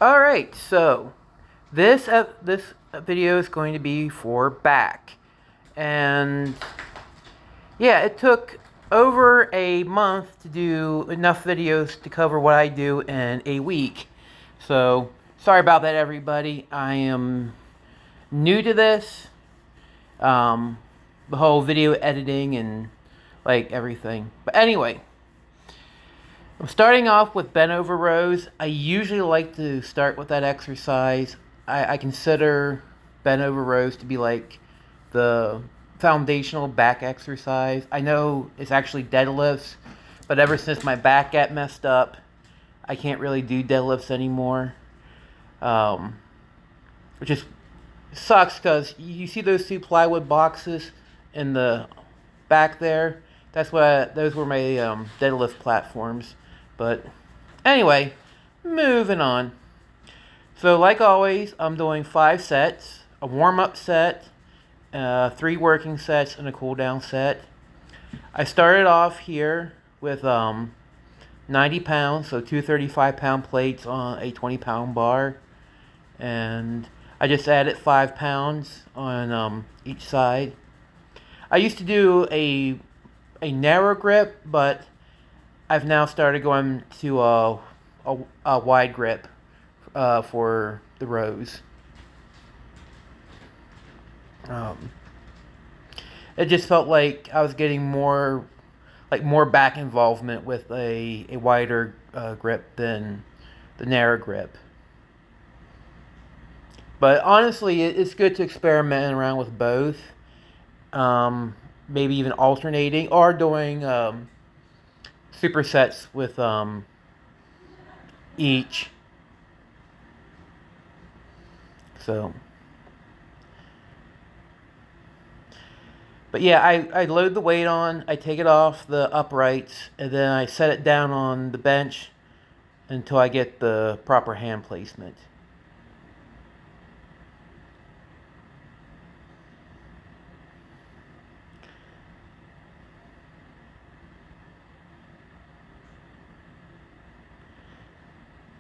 All right, so this video is going to be for back, and yeah, it took over a month to do enough videos to cover what I do in a week. So sorry about that, everybody. I am new to this, um, the whole video editing and like everything. But anyway, I'm starting off with bent over rows. I usually like to start with that exercise. I consider bent over rows to be like the foundational back exercise. I know it's actually deadlifts, but ever since my back got messed up, I can't really do deadlifts anymore. Um, which is sucks because you see those two plywood boxes in the back there. Those were my deadlift platforms. But anyway, moving on. So like always, I'm doing 5 sets, a warm-up set, 3 working sets, and a cool-down set. I started off here with 90 pounds, so 235-pound plates on a 20-pound bar, and I just added 5 pounds on each side. I used to do a narrow grip, but I've now started going to a wide grip for the rows. Um, it just felt like I was getting more back involvement with a wider grip than the narrow grip. But honestly, it's good to experiment around with both. Maybe even alternating or doing supersets with each. So, but yeah, I load the weight on, I take it off the uprights, and then I set it down on the bench until I get the proper hand placement.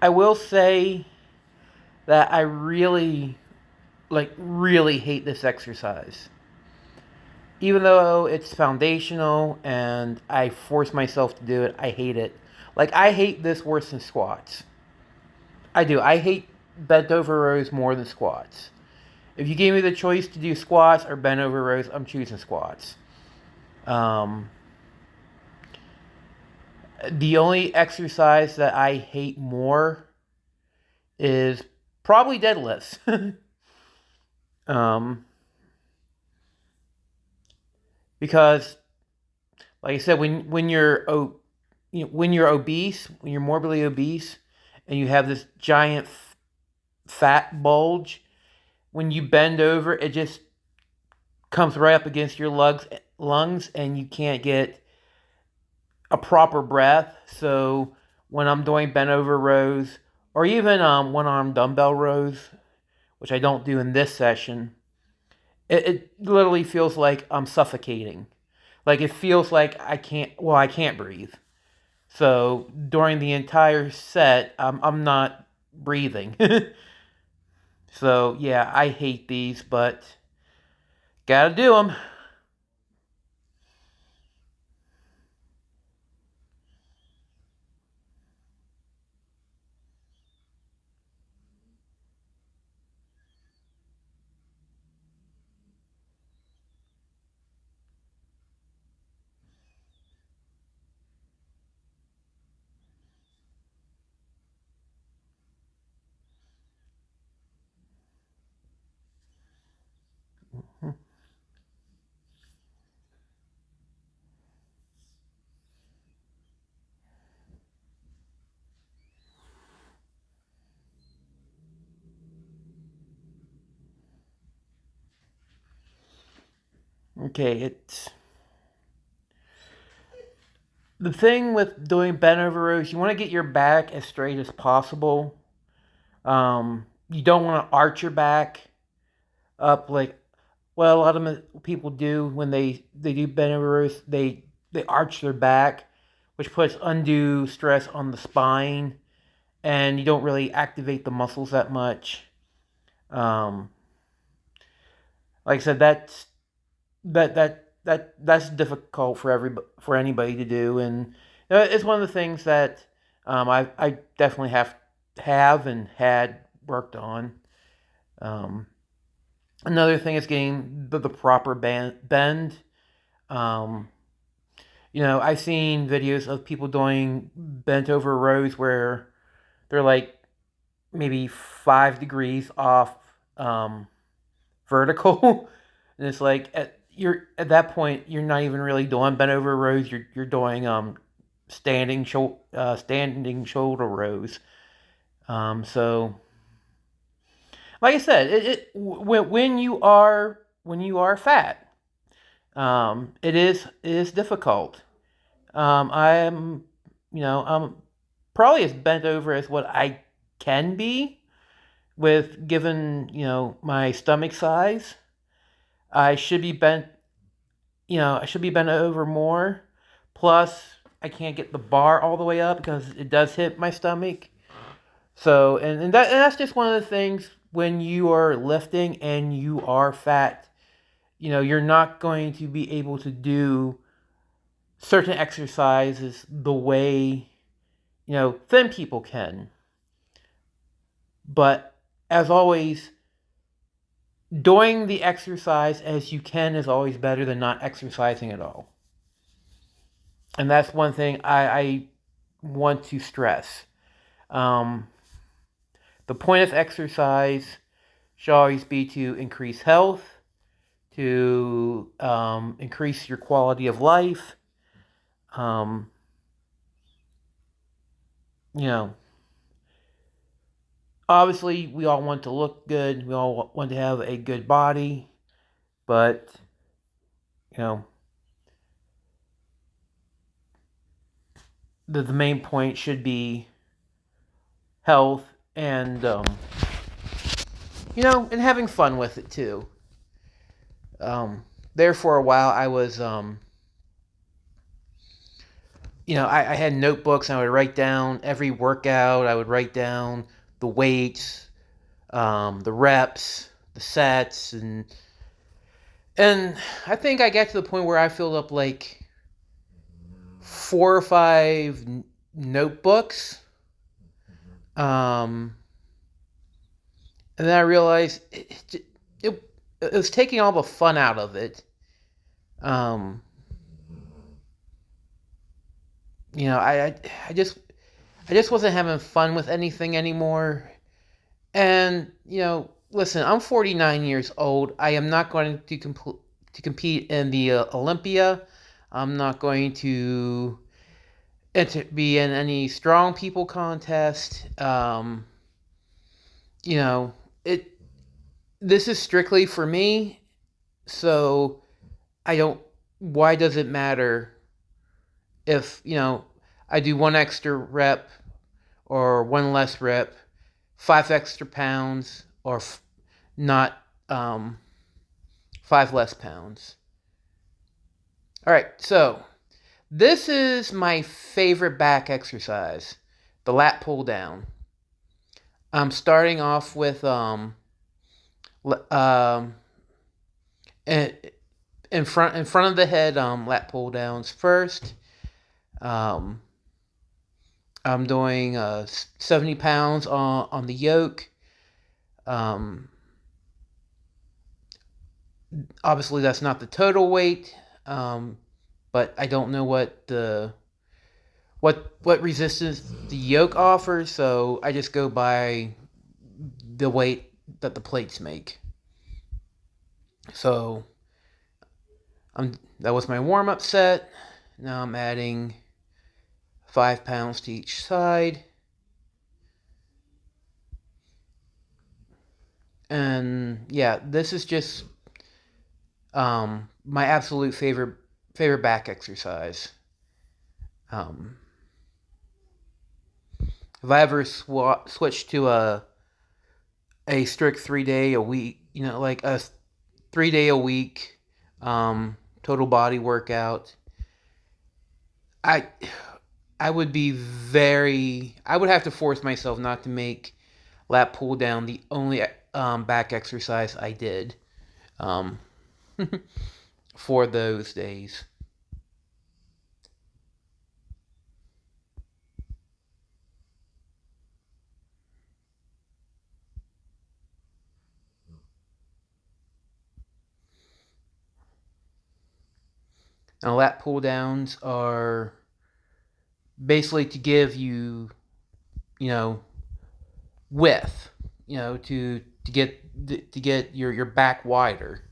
I will say that I really hate this exercise. Even though it's foundational and I force myself to do it, I hate it. Like, I hate this worse than squats. I do. I hate bent over rows more than squats. If you gave me the choice to do squats or bent over rows, I'm choosing squats. Um, the only exercise that I hate more is probably deadlifts. um, because, like I said, when you're obese, when you're morbidly obese, and you have this giant fat bulge, when you bend over, it just comes right up against your lungs, and you can't get a proper breath. So when I'm doing bent over rows, or even one arm dumbbell rows, which I don't do in this session, it literally feels like I'm suffocating. Like, it feels like I can't breathe. So during the entire set, I'm not breathing. So yeah, I hate these, but gotta do them. Okay, it's the thing with doing bent over rows. You want to get your back as straight as possible. You don't want to arch your back up like a lot of people do when they do bent over rows. They arch their back, which puts undue stress on the spine and you don't really activate the muscles that much. Um, like I said, that's difficult for anybody to do, and it's one of the things that I definitely have and had worked on. Um, Another thing is getting the proper bend. Um, I've seen videos of people doing bent over rows where they're like maybe 5 degrees off um, vertical, and it's like at that point you're not even really doing bent over rows. You're doing standing shoulder rows. So like I said, when you are fat, it is difficult. I am, I'm probably as bent over as what I can be with given my stomach size. I should be bent, I should be bent over more. Plus, I can't get the bar all the way up because it does hit my stomach. So, and that's just one of the things when you are lifting and you are fat. You're not going to be able to do certain exercises the way thin people can. But as always, doing the exercise as you can is always better than not exercising at all. And that's one thing I want to stress. Um, the point of exercise should always be to increase health, to increase your quality of life. Um, you know, Obviously, we all want to look good. We all want to have a good body, but you know, the main point should be health and and having fun with it too. There for a while, I was I had notebooks and I would write down every workout. I would write down the weights, the reps, the sets, and I think I got to the point where I filled up like 4 or 5 notebooks. Um, and then I realized it was taking all the fun out of it. Um, I just wasn't having fun with anything anymore. And listen, I'm 49 years old. I am not going to compete in the Olympia. I'm not going to be in any strong people contest. You know, it. This is strictly for me, so I don't. Why does it matter if I do one extra rep or one less rep, 5 extra pounds, or not 5 less pounds? All right, so this is my favorite back exercise, the lat pull down. I'm starting off with in, in front of the head lat pull downs first. Um, I'm doing 70 pounds on the yoke. Um, Obviously, that's not the total weight, but I don't know what resistance the yoke offers, so I just go by the weight that the plates make. So that was my warm up set. Now I'm adding 5 pounds to each side. And yeah, this is just my absolute favorite back exercise. If I ever switch to a strict 3 day a week, like a 3 day a week total body workout, I I would have to force myself not to make lat pull down the only back exercise I did um, for those days. Now, lat pull downs are basically to give you, you know, width, to get your back wider,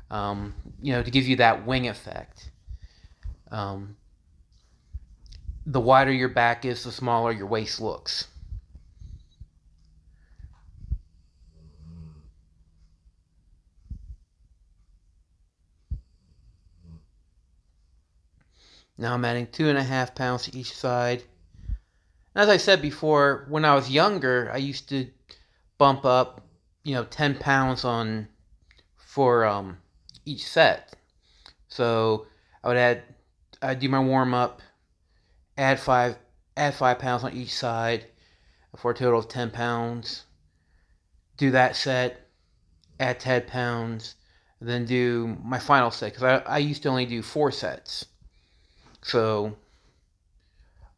to give you that wing effect. Um, the wider your back is, the smaller your waist looks. Now I'm adding 2.5 pounds to each side. As I said before, when I was younger, I used to bump up, 10 pounds on for each set. So I would I'd do my warm up, add five, add 5 pounds on each side for a total of 10 pounds. Do that set, add 10 pounds, then do my final set because I used to only do 4 sets. So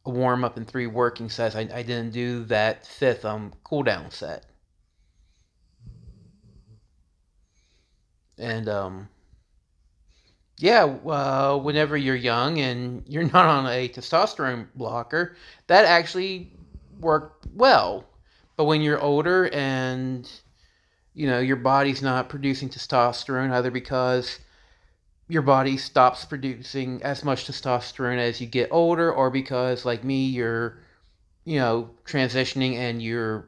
a warm up and 3 working sets. I didn't do that fifth cool down set. And yeah, whenever you're young and you're not on a testosterone blocker, that actually worked well. But when you're older and your body's not producing testosterone, either because your body stops producing as much testosterone as you get older, or because, like me, you're transitioning and you're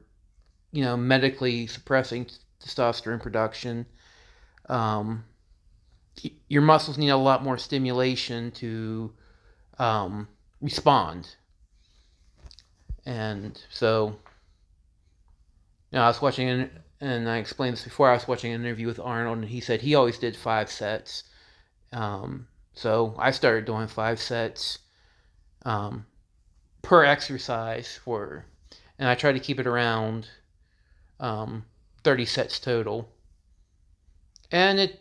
medically suppressing testosterone production. Um, your muscles need a lot more stimulation to respond. And so, I was watching, and I explained this before, I was watching an interview with Arnold, and he said he always did 5 sets. So I started doing 5 sets um, per exercise and I try to keep it around 30 sets total. And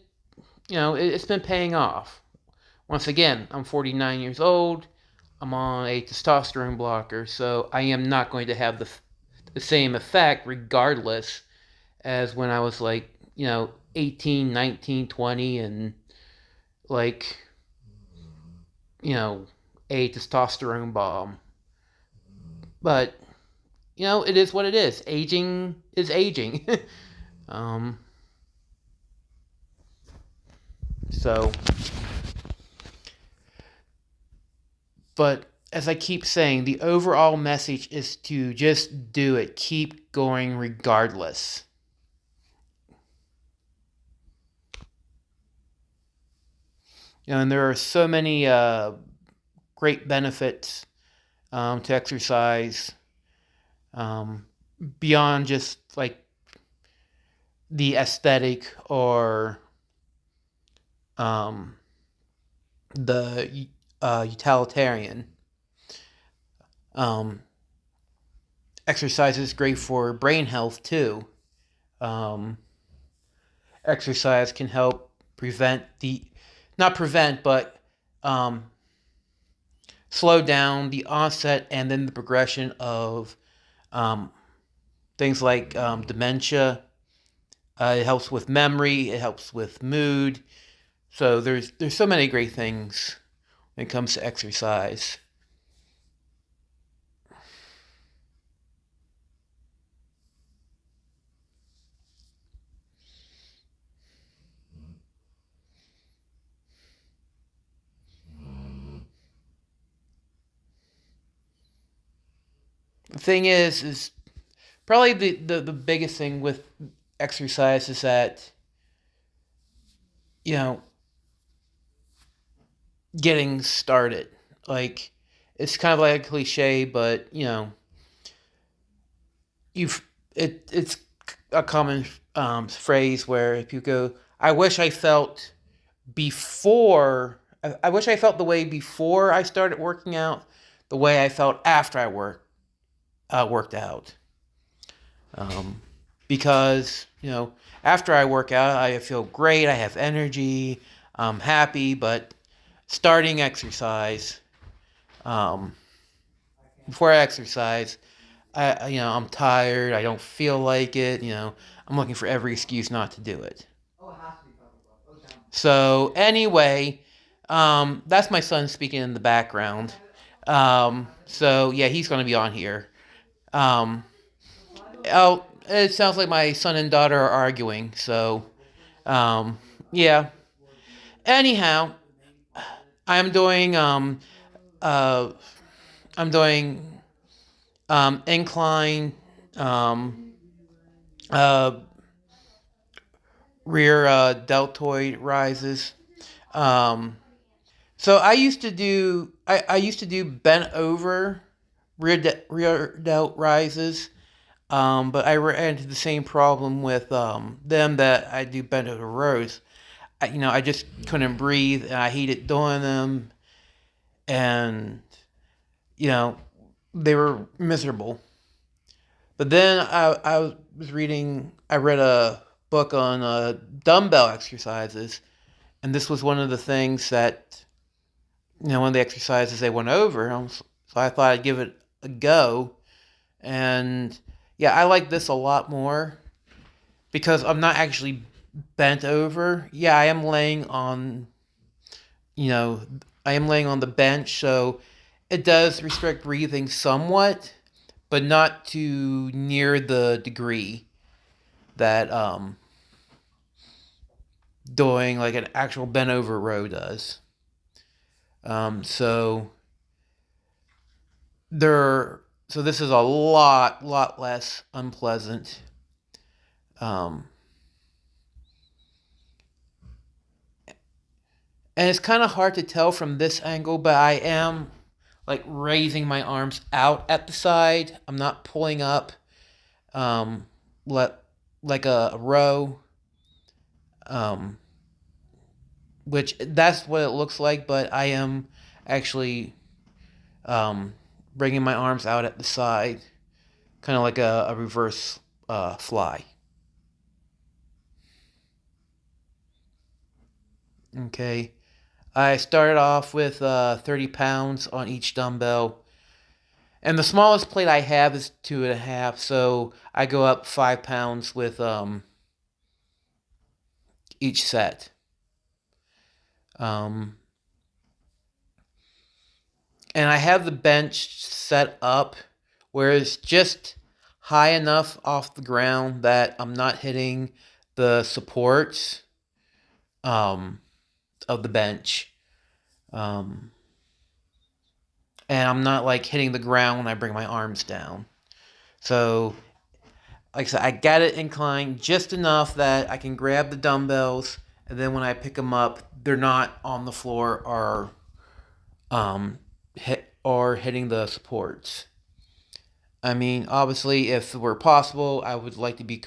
it's been paying off. Once again, I'm 49 years old. I'm on a testosterone blocker, so I am not going to have the same effect regardless as when I was 18, 19, 20, and like, a testosterone bomb. But, it is what it is. Aging is aging. um, so, but as I keep saying, the overall message is to just do it. Keep going regardless. And there are so many great benefits to exercise um, beyond just like the aesthetic or um, the utilitarian. Um, Exercise is great for brain health too. Um, Exercise can help not prevent, but um, slow down the onset and then the progression of um, things like dementia. It helps with memory. It helps with mood. So there's so many great things when it comes to exercise. The thing is probably the biggest thing with exercise is that you know getting started. Like it's kind of like a cliche, but you've it's a common phrase where if you go, I wish I felt before. I wish I felt the way before I started working out the way I felt after I worked out. Because after I work out, I feel great. I have energy. I'm happy. But starting exercise, um, before I exercise, I'm tired. I don't feel like it. I'm looking for every excuse not to do it. So anyway, that's my son speaking in the background. So yeah, he's going to be on here. Um, it sounds like my son and daughter are arguing. So yeah. Anyhow, I'm doing uh, I'm doing incline um, uh, rear deltoid rises. Um, so I used to do bent over rear delt rises. But I ran into the same problem with them that I do bent over rows. I just couldn't breathe, and I hated doing them, and you know, they were miserable. But then I read a book on dumbbell exercises, and this was one of the things that, one of the exercises they went over. So I thought I'd give it a go, and yeah, I like this a lot more because I'm not actually bent over. Yeah, you know, I am laying on the bench, so it does restrict breathing somewhat, but not to near the degree that doing like an actual bent over row does. So there, so this is a lot less unpleasant. Um, and it's kind of hard to tell from this angle, but I am like raising my arms out at the side. I'm not pulling up, um, let like a row. Um, which that's what it looks like, but I am actually um, bringing my arms out at the side, kind of like a reverse fly. Okay, I started off with 30 pounds on each dumbbell, and the smallest plate I have is 2.5, so I go up 5 pounds with each set. Um, and I have the bench set up where it's just high enough off the ground that I'm not hitting the supports um, of the bench. Um, and I'm not like hitting the ground when I bring my arms down. So, like I said, I got it inclined just enough that I can grab the dumbbells, and then when I pick them up, they're not on the floor or hitting the supports. I mean, obviously, if it were possible, I would like to be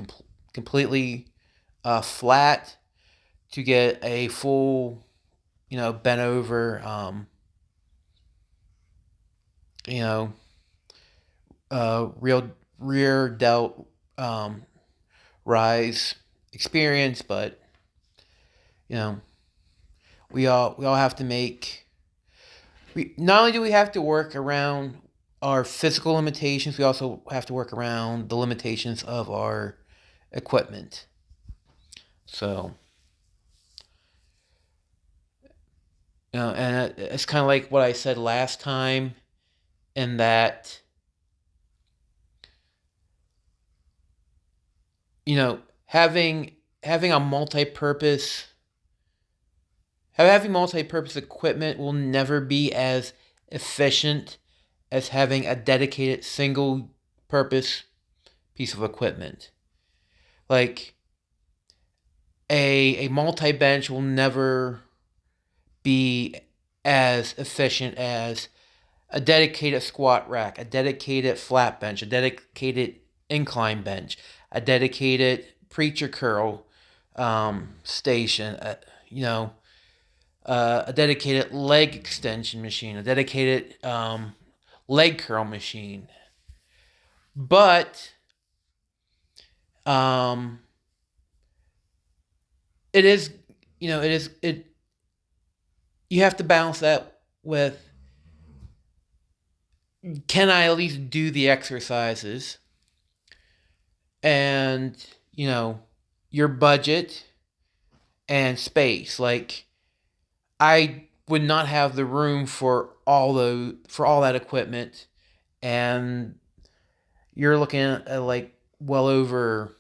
completely flat to get a full, bent over, you know, real rear delt rise experience. But you know, we all have to make. Not only do we have to work around our physical limitations, we also have to work around the limitations of our equipment. So, and it's kind of like what I said last time, in that, having a multi-purpose having multi-purpose equipment will never be as efficient as having a dedicated single purpose piece of equipment. Like a multi bench will never be as efficient as a dedicated squat rack, a dedicated flat bench, a dedicated incline bench, a dedicated preacher curl station, a dedicated leg extension machine, a dedicated leg curl machine. But um, it is, it is it. You have to balance that with, can I at least do the exercises, and your budget and space. Like, I would not have the room for all that equipment, and you're looking at like well over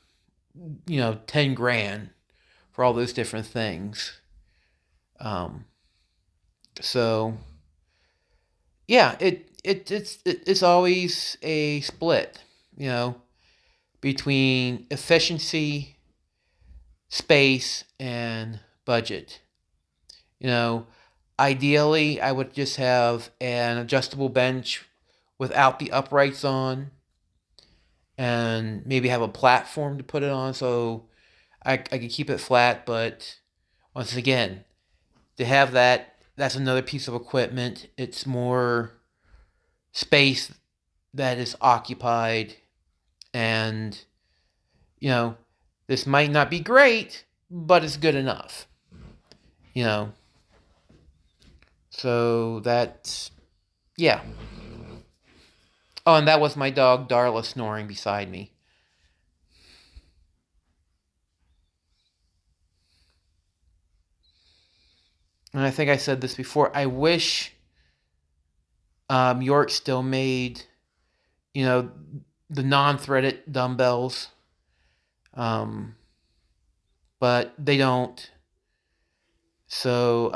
10 grand for all those different things. Um, so yeah, it's always a split, you know, between efficiency, space, and budget. You know, ideally, I would just have an adjustable bench without the uprights on, and maybe have a platform to put it on so I could keep it flat. But once again, to have that, that's another piece of equipment. It's more space that is occupied, and you know, this might not be great, but it's good enough. You know, so that's, yeah. Oh, and that was my dog Darla snoring beside me. And I think I said this before. I wish York still made, you know, the non-threaded dumbbells, um, but they don't. So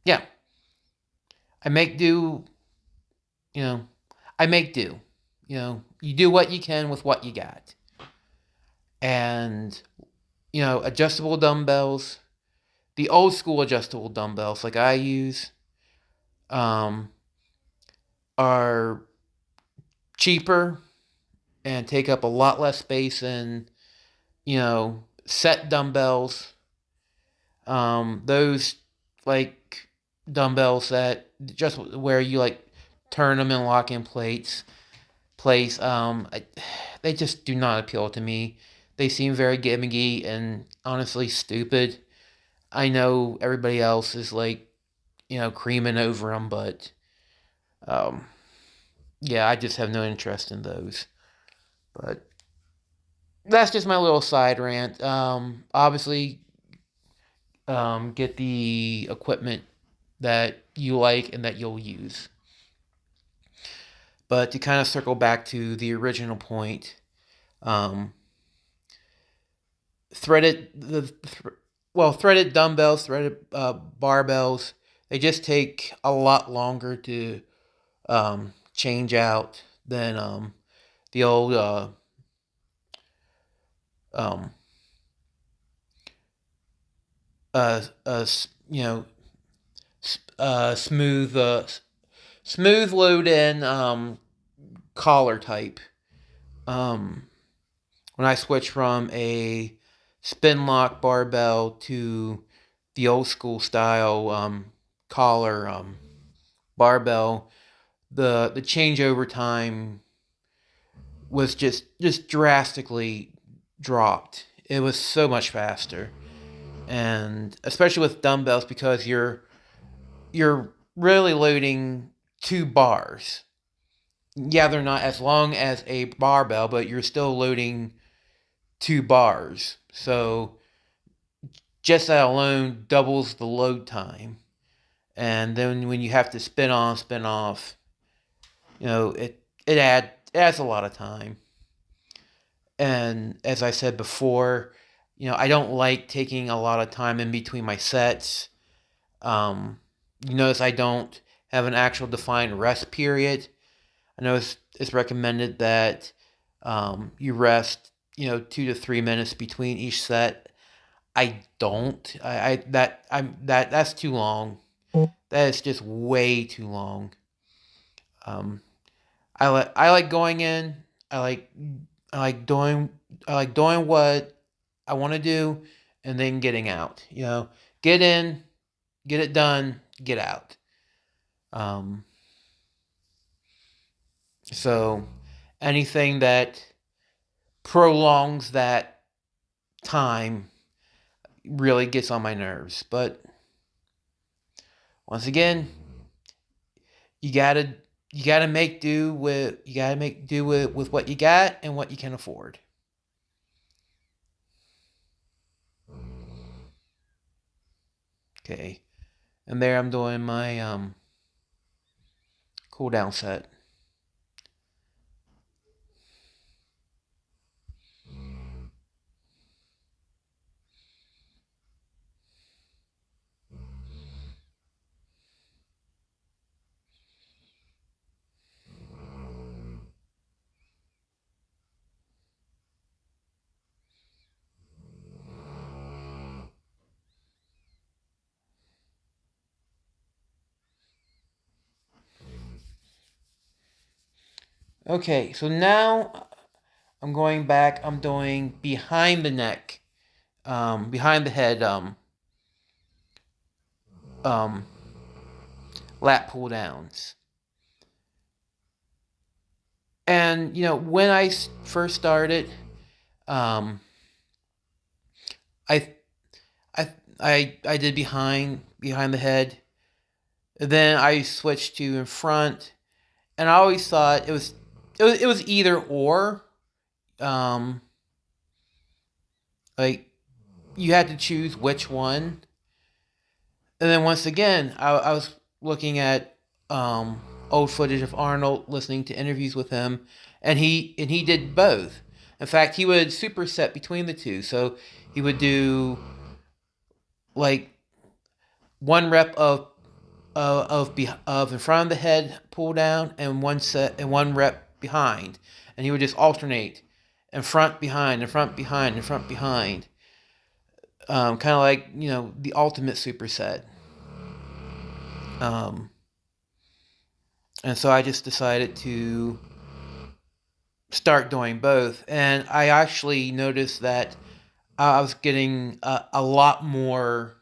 yeah, I make do. You know, I make do. You do what you can with what you got, and adjustable dumbbells, the old school adjustable dumbbells like I use, um, are cheaper and take up a lot less space than set dumbbells. Those like dumbbells that just where you like turn them and lock in place. They just do not appeal to me. They seem very gimmicky and honestly stupid. I know everybody else is like creaming over them, but um, yeah, I just have no interest in those. But that's just my little side rant. Obviously, get the equipment that you like and that you'll use. But to kind of circle back to the original point, um, threaded threaded dumbbells, threaded barbells, they just take a lot longer to change out than the old um, uh, uh, you know smooth smooth load in collar type. Um, when I switched from a spin lock barbell to the old school style collar barbell, the changeover time was just drastically dropped. It was so much faster, and especially with dumbbells because you're really loading 2 bars. Yeah, they're not as long as a barbell, but you're still loading 2 bars. So just that alone doubles the load time. And then when you have to spin on, spin off, it adds a lot of time. And as I said before, I don't like taking a lot of time in between my sets. You notice I don't have an actual defined rest period. I know it's recommended that you rest, 2 to 3 minutes between each set. I don't. That's too long. That is just way too long. Um, I like going in. I like I like doing I like doing what I want to do, and then getting out. Get in, get it done, get out. Um, So anything that prolongs that time really gets on my nerves. But once again, you gotta make do with what you got and what you can afford. Okay, and there I'm doing my cool down set. Okay, so now I'm going back. I'm doing behind the neck, behind the head, um, lat pull downs. And when I first started, um, I I did behind the head. Then I switched to in front, and I always thought it was either or. Um, like you had to choose which one. And then once again, I was looking at old footage of Arnold, listening to interviews with him, and he did both. In fact, he would superset between the two. So he would do like one rep of in front of the head pull down, and one rep behind, and he would just alternate in front behind, in front behind, in front behind, kind of like the ultimate superset. Um, and so I just decided to start doing both, and I actually noticed that I was getting a lot more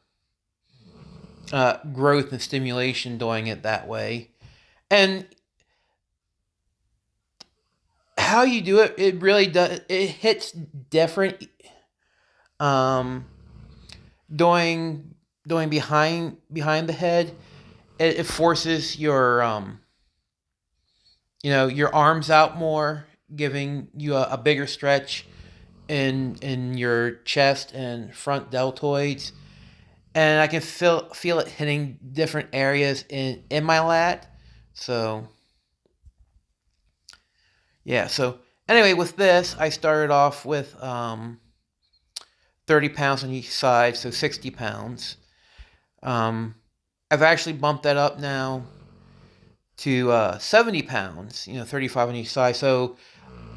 growth and stimulation doing it that way. And how you do it, it really does. It hits different. Um, doing behind the head, it forces your arms out more, giving you a bigger stretch in your chest and front deltoids, and I can feel it hitting different areas in my lat. So yeah. So anyway, with this, I started off with 30 pounds on each side, so 60 pounds. Um, I've actually bumped that up now to 70 pounds. 35 on each side.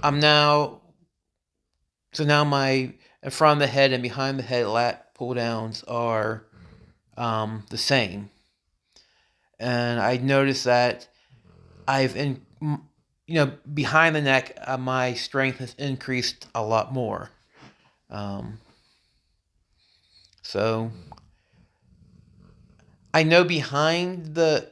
I'm now now my in front of the head and behind the head lat pull downs are the same, and I noticed that I've in behind the neck, my strength has increased a lot more. Um, so I know behind the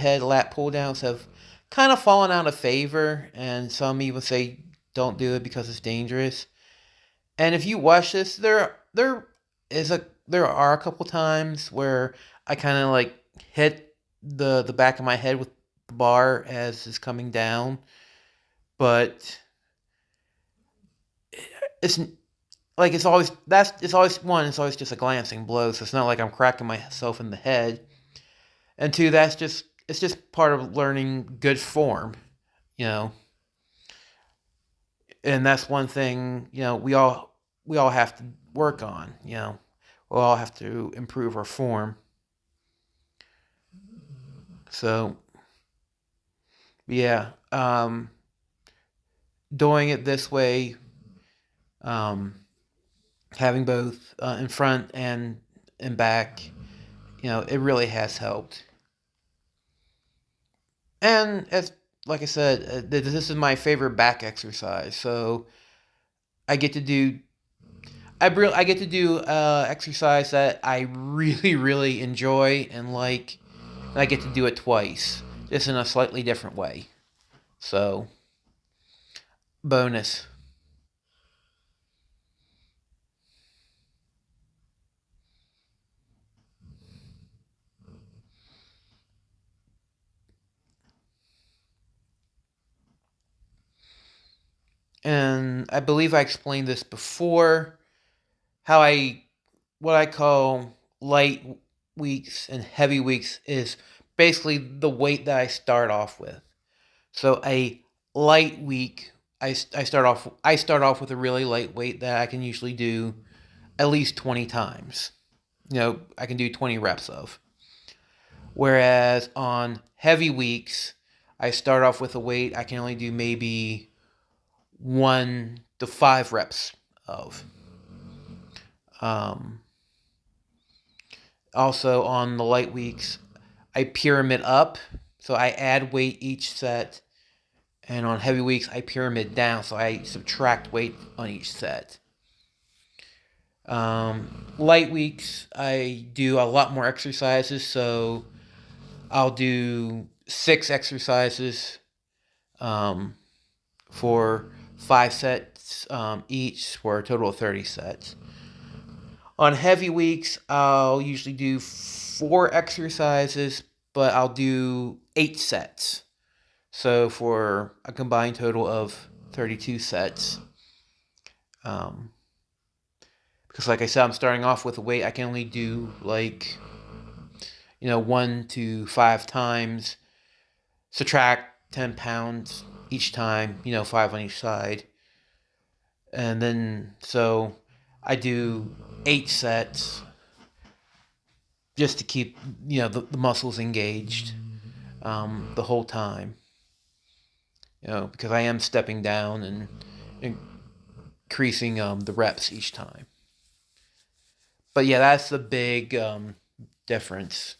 head lat pull downs have kind of fallen out of favor, and some even say don't do it because it's dangerous. And if you watch this, there are a couple times where I kind of like hit the back of my head with the bar as it's coming down, but it's it's always just a glancing blow, so it's not like I'm cracking myself in the head. And two, it's just part of learning good form, you know. And that's one thing, we all have to work on, We all have to improve our form. So, yeah, doing it this way, um, having both in front and back, it really has helped. And as like I said, this is my favorite back exercise. So I get to do I get to do exercise that I really really enjoy and like. And I get to do it twice, just in a slightly different way. So, bonus. And I believe I explained this before, how what I call light weeks and heavy weeks is basically the weight that I start off with. So a light week, I start off with a really light weight that I can usually do at least 20 times. I can do 20 reps of. Whereas on heavy weeks, I start off with a weight I can only do maybe 1 to 5 reps of. Um, Also, on the light weeks, I pyramid up, so I add weight each set. And on heavy weeks, I pyramid down, so I subtract weight on each set. Light weeks, I do a lot more exercises, so I'll do 6 exercises for 5 sets each for a total of 30 sets. On heavy weeks, I'll usually do 4 exercises, but I'll do 8 sets. So for a combined total of 32 sets. Because like I said, I'm starting off with a weight I can only do 1 to 5 times. Subtract 10 pounds each time, 5 on each side. And then, so I do 8 sets just to keep, the muscles engaged the whole time. Because I am stepping down and increasing the reps each time. But yeah, that's the big difference.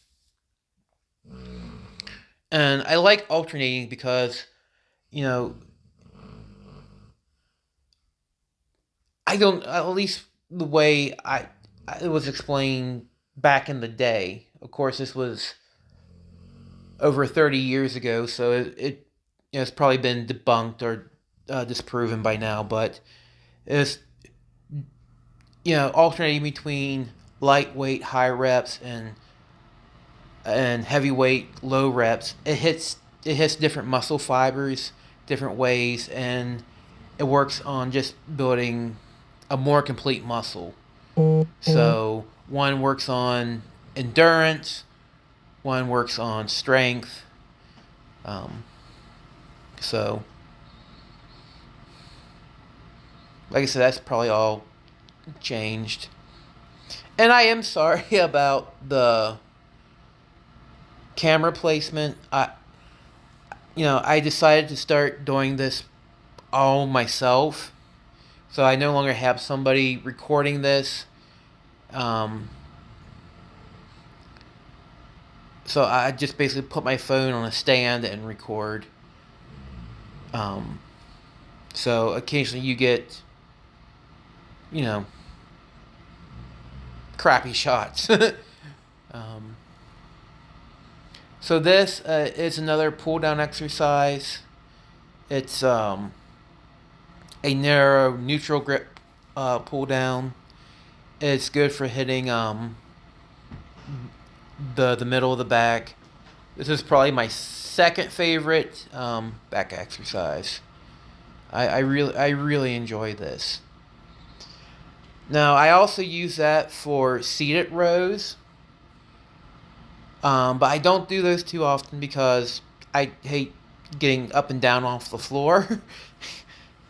And I like alternating because, I don't, at least the way it was explained back in the day. Of course, this was over 30 years ago, so it's probably been debunked or disproven by now, but it's, alternating between lightweight high reps and heavyweight low reps. It hits different muscle fibers different ways, and it works on just building a more complete muscle. So one works on endurance, one works on strength. Um, so, like I said, that's probably all changed. And I am sorry about the camera placement. I decided to start doing this all myself. So I no longer have somebody recording this. So I just basically put my phone on a stand and record. So occasionally you get, you know, crappy shots. So this is another pull down exercise. It's a narrow neutral grip pull down. It's good for hitting the middle of the back. This is probably my second favorite back exercise. I really enjoy this. Now I also use that for seated rows, but I don't do those too often because I hate getting up and down off the floor.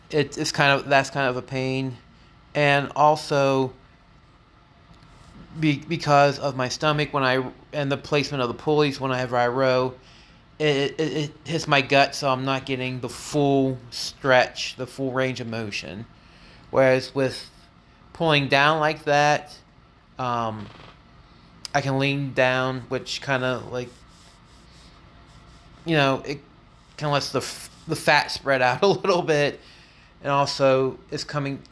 That's kind of a pain, and also because of my stomach and the placement of the pulleys whenever I row, it hits my gut, so I'm not getting the full stretch, the full range of motion. Whereas with pulling down like that, I can lean down, which kind of it kind of lets the fat spread out a little bit, and also it's coming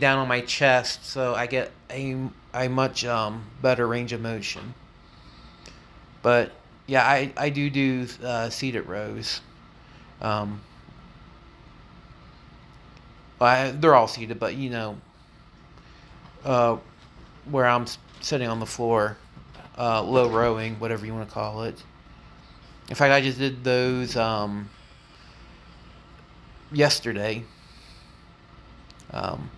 down on my chest, so I get a much better range of motion. But yeah, I do seated rows. Um, they're all seated, but uh, where I'm sitting on the floor, low rowing, whatever you want to call it. In fact, I just did those yesterday. Um,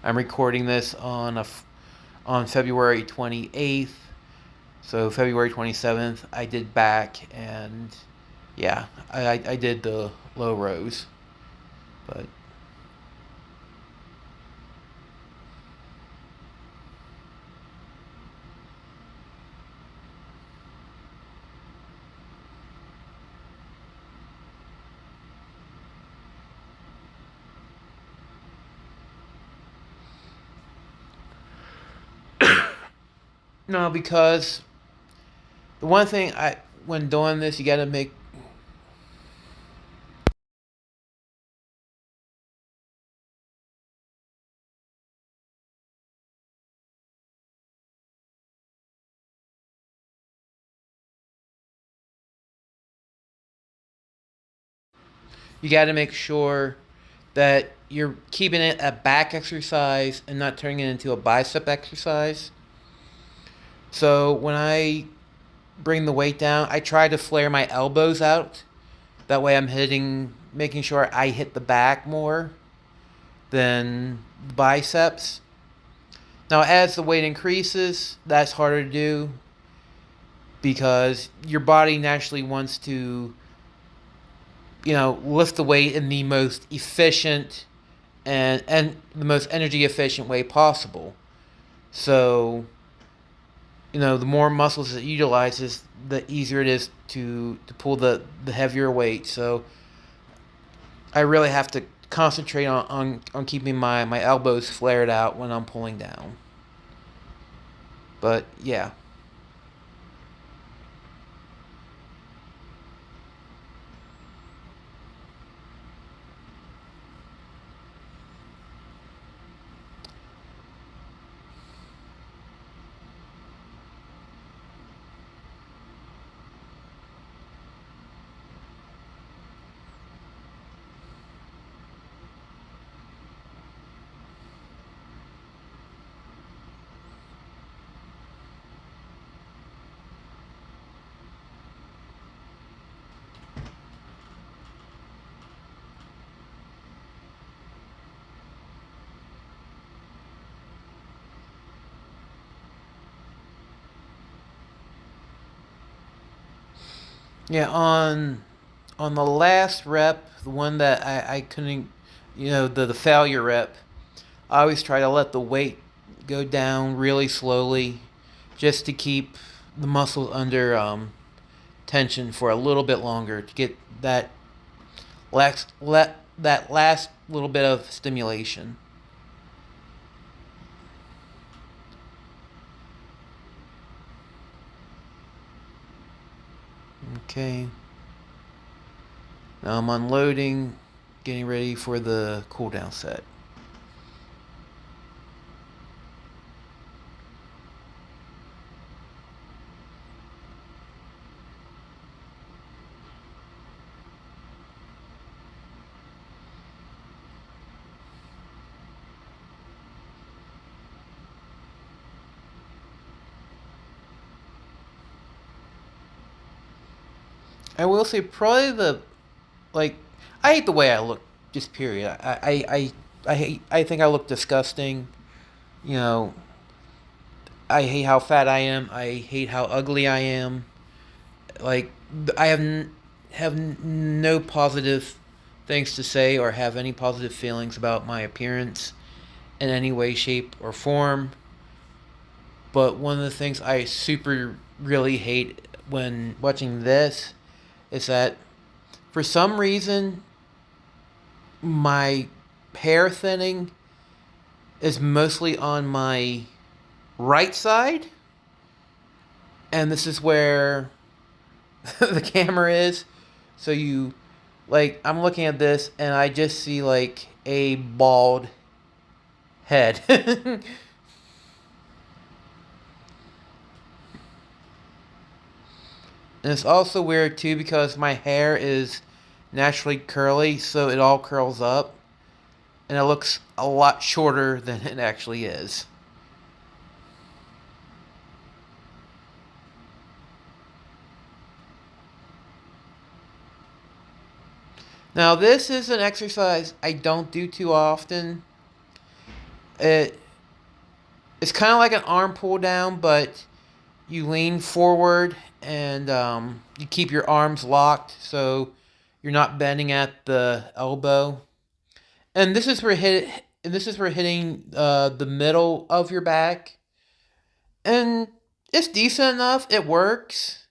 I'm recording this on February 28th. So February 27th, I did back, and yeah, I did the low rows, but no, because the one thing when doing this, you got to make sure that you're keeping it a back exercise and not turning it into a bicep exercise. So when I bring the weight down, I try to flare my elbows out. That way, making sure I hit the back more than the biceps. Now, as the weight increases, that's harder to do because your body naturally wants to, lift the weight in the most efficient and the most energy efficient way possible. So, the more muscles it utilizes, the easier it is to pull the heavier weight. So, I really have to concentrate on keeping my elbows flared out when I'm pulling down. But yeah. Yeah, on the last rep, the one that I couldn't, the failure rep, I always try to let the weight go down really slowly just to keep the muscles under tension for a little bit longer to get that last little bit of stimulation. Okay. Now I'm unloading, getting ready for the cool down set. I will say probably like I hate the way I look. Just period. I think I look disgusting. You know, I hate how fat I am. I hate how ugly I am. Like I have no positive things to say or have any positive feelings about my appearance in any way, shape, or form. But one of the things I super really hate when watching this is that for some reason my hair thinning is mostly on my right side, and this is where the camera is. So I'm looking at this and I just see like a bald head. And it's also weird too because my hair is naturally curly, so it all curls up, and it looks a lot shorter than it actually is. Now, this is an exercise I don't do too often. It it's kind of like an arm pull down, but you lean forward and you keep your arms locked so you're not bending at the elbow. And this is for hitting the middle of your back, and it's decent enough. It works,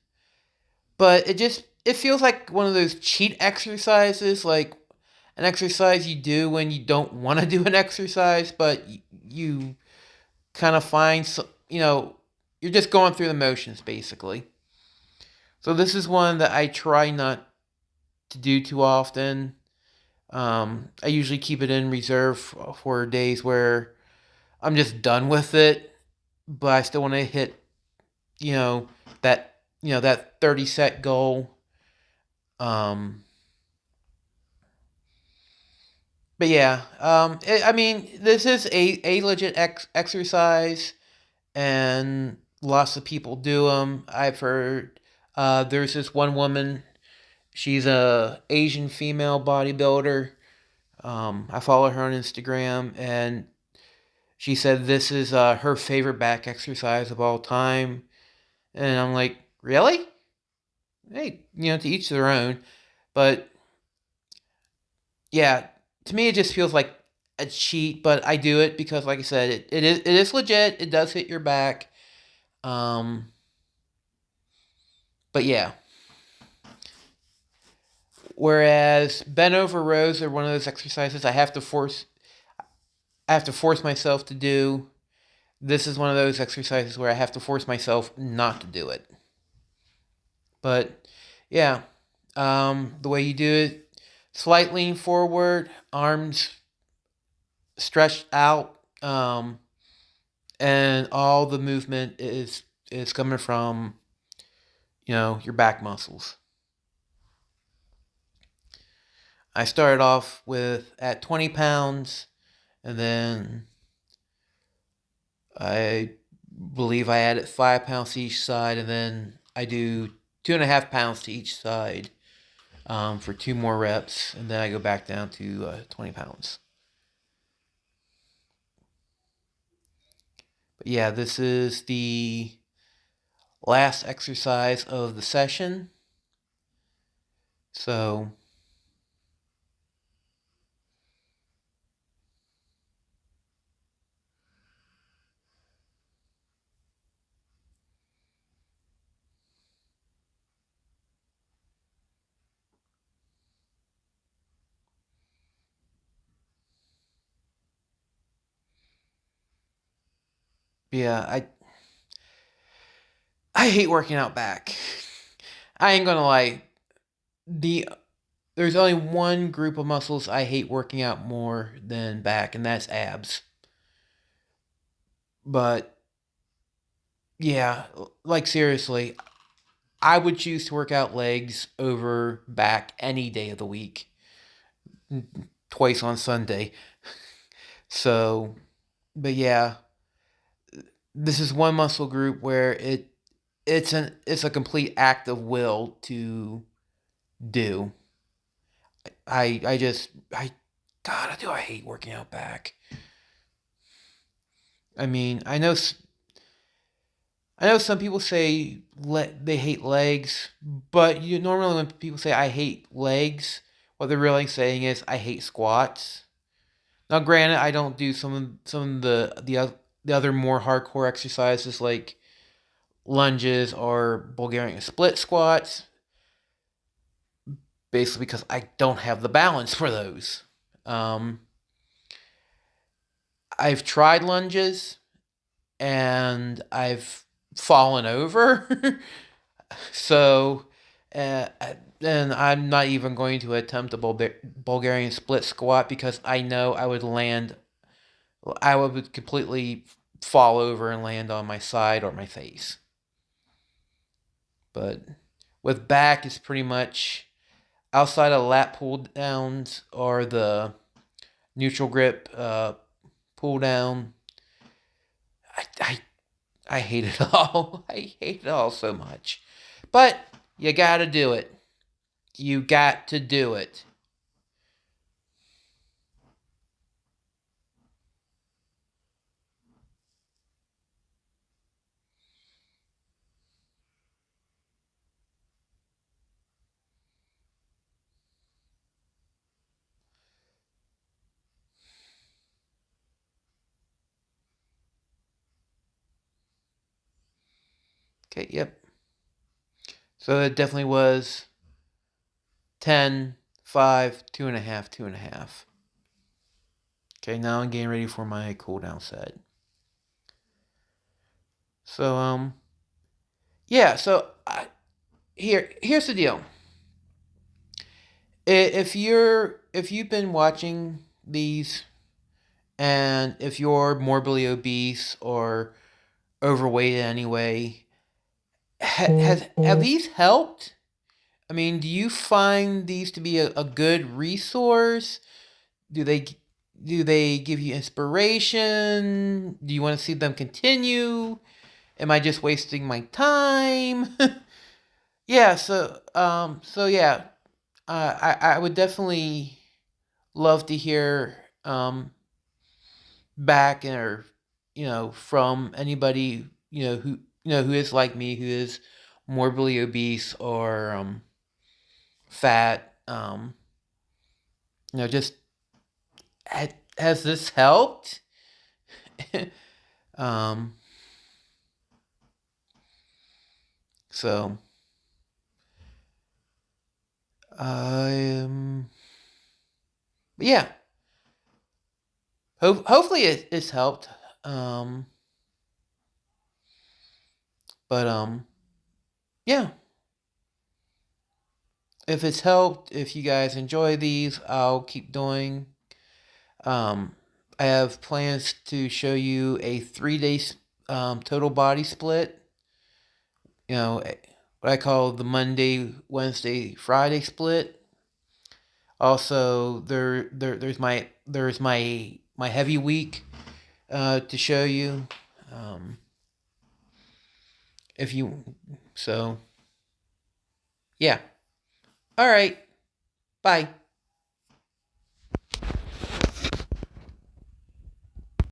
but it feels like one of those cheat exercises, like an exercise you do when you don't want to do an exercise, but you kind of find you're just going through the motions basically. So this is one that I try not to do too often. I usually keep it in reserve for days where I'm just done with it, but I still want to hit, you know, that 30 set goal. Um, but yeah, I mean, this is a legit exercise, and lots of people do them. I've heard there's this one woman. She's a Asian female bodybuilder. I follow her on Instagram, and she said this is her favorite back exercise of all time. And I'm like, really? Hey, to each their own. But yeah, to me, it just feels like a cheat. But I do it because, like I said, it is legit. It does hit your back. Um, but yeah. Whereas bent over rows are one of those exercises I have to force myself to do. This is one of those exercises where I have to force myself not to do it. But yeah, the way you do it, slight lean forward, arms stretched out, and all the movement is coming from your back muscles. I started off with at 20 pounds, and then I believe I added 5 pounds to each side, and then I do 2.5 pounds to each side for 2 more reps, and then I go back down to 20 pounds. But yeah, this is the last exercise of the session. So yeah, I hate working out back. I ain't gonna lie. There's only one group of muscles I hate working out more than back, and that's abs. But yeah, like seriously, I would choose to work out legs over back any day of the week, twice on Sunday. So, but yeah, this is one muscle group where it's a complete act of will to do. I just I God, do I hate working out back. I mean, I know some people say they hate legs, but normally when people say I hate legs, what they're really saying is I hate squats. Now, granted, I don't do some of the other more hardcore exercises like lunges or Bulgarian split squats, basically because I don't have the balance for those. Um, I've tried lunges and I've fallen over. So, uh, and I'm not even going to attempt a Bulgarian split squat because I know I would completely fall over and land on my side or my face. But with back, it's pretty much outside of lat pull downs or the neutral grip pull down. I, I I hate it all. I hate it all so much. But you gotta do it. You got to do it. Okay, yep. So it definitely was 10, 5, 2.5, 2.5. Okay, now I'm getting ready for my cooldown set. So, yeah, so here's the deal. If you've been watching these, and if you're morbidly obese or overweight anyway, have these helped? I mean, do you find these to be a good resource? Do they do they give you inspiration? Do you want to see them continue? Am I just wasting my time? Yeah, so yeah, I would definitely love to hear back, or from anybody who is like me, who is morbidly obese or fat. Just has this helped? um, so um, yeah, hopefully it's helped. Um, but yeah, if it's helped, if you guys enjoy these, I'll keep doing. Um, I have plans to show you a 3 day total body split. What I call the Monday, Wednesday, Friday split. Also, there's my heavy week to show you. Um, if you so yeah. All right. Bye.